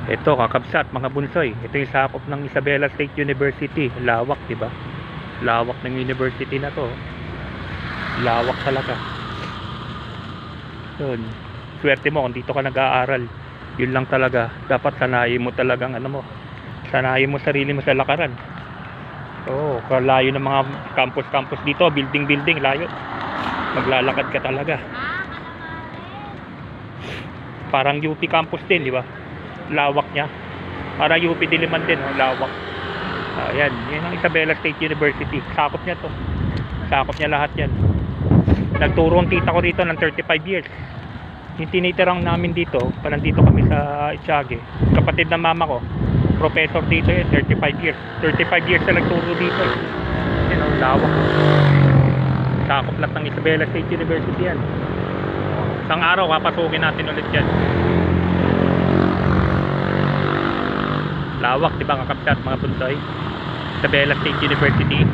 Ito, kakabsat mga bunsoy. Ito yung sakop ng Isabela State University. Lawak, 'di ba? Lawak ng university na 'to. Lawak talaga. Yun. Swerte mo kung dito ka nag-aaral. Yun lang talaga. Dapat sanayin mo talagang ano mo. Sanayin mo sarili mo sa lakaran. Oo, kalayo ng mga campus-campus dito, building-building, layo. Maglalakad ka talaga. Parang UP campus din, di ba? Lawak niya. Parang UP Diliman din, oh, lawak. Ayan, yan ang Isabela State University. Sakop niya to. Sakop niya lahat yan. Nagturo ang tita ko rito ng 35 years. Yung tinitirang namin dito, nandito kami sa Itiague. Kapatid ng mama ko, professor dito yun, 35 years. 35 years na nagturo dito. Yan ang lawak. Sakop lahat ng Isabela State University yan. Isang araw, papasukin natin ulit yan. Lawak, diba kakapsat mga bunsoy? Isabela State University.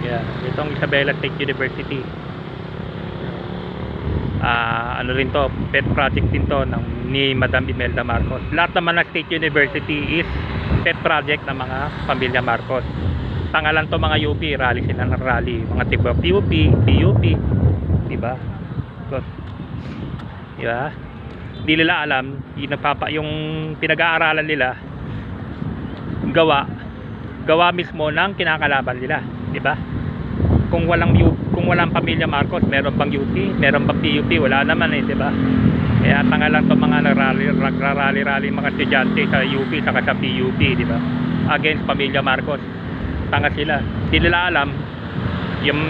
Yeah, itong Isabela State University. Ano rin to, pet project din to ni Madam Imelda Marcos. Lahat naman ng State University is pet project ng mga pamilya Marcos. Tangalan to mga UP, rally sila ng rally. Mga tipo PUP, PUP, diba? Diba? Di nila alam, yung pinag-aaralan nila, gawa mismo ng kinakalaban nila, diba? Kung walang pamilya Marcos, meron bang UP, meron bang PUP, wala naman eh, diba? Kaya tanga lang to mga nagrarally mga estudyante sa UP saka sa PUP, diba? Against pamilya Marcos. Tanga sila. Di nila alam yung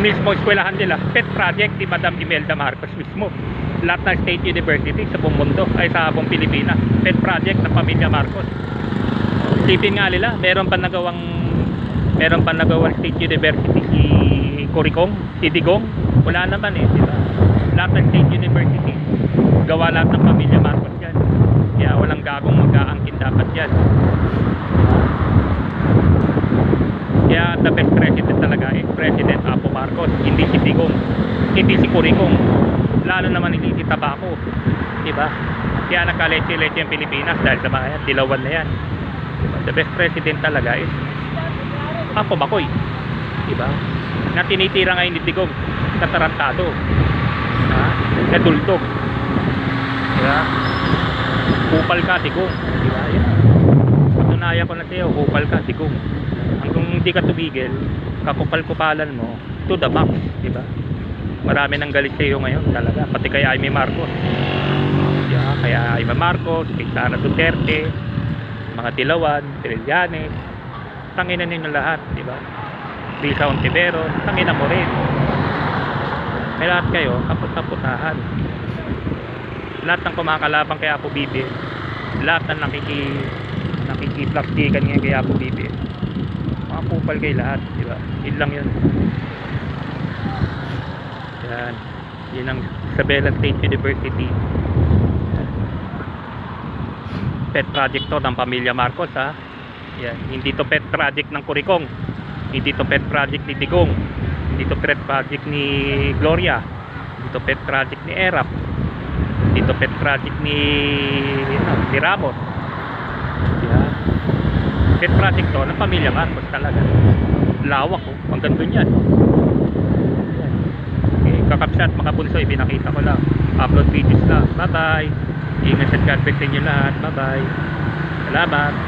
mismo eskwelahan nila, pet project ni Madam Imelda Marcos mismo. Lahat ng state university sa buong mundo, ay sa buong Pilipinas, pet project ng pamilya Marcos. Isipin nga nila, meron pa nagawang state university si Curicong, si Digong, wala naman eh, diba? Lahat ng state university gawa lahat ng pamilya Marcos yan. Kaya walang gagong mag-aangkin dapat yan. Kaya the best president talaga is President Apo Marcos, hindi si Digong, hindi si Curicong, lalo naman hindi si Tabaco, diba? Kaya nagka-leche-leche yung Pilipinas dahil sa mga yan, dilawan na yan, diba? The best president talaga is Apo Makoy, diba? Na tinitira ngayon ni Digong, katarantado, na duldog, diba? Kupal ka Digong, diba? Yan, patunayan ko na sa'yo, kupal ka Digong. Hanggang hindi ka tumigil, kakupal-kupalan mo to the max, diba? Marami nang galit sa'yo ngayon talaga, pati kay Aimee Marcos, diba? Kaya Aimee Marcos, kay Sara Duterte, mga Dilawan, Trillanes, tanginan ninyo lahat, diba? Risa Ontiveros, tanginan mo rin. May lahat kayo, kaput-kaputahan. Lahat ng kumakalabang kay Apo Bibi, lahat ng nakikiplastikan ngayon kay Apo Bibi, mga kupal kayo lahat, diba? Yun lang yun. Yan, yun ang Isabela State University. Pet project to ng pamilya Marcos, ha. Yan, hindi to pet project ng Curicong, hindi to pet project ni Digong, hindi to pet project ni Gloria, hindi to pet project ni Erap, hindi to pet project ni Ramos. Yan, pet project to ng pamilya Marcos talaga. Lawak, oh, hanggang dun yan. Okay, kakapsat mga bunsoy, pinakita ko lang, upload videos lang. Bye bye, ingat at God bless inyo lahat. Bye bye, salamat.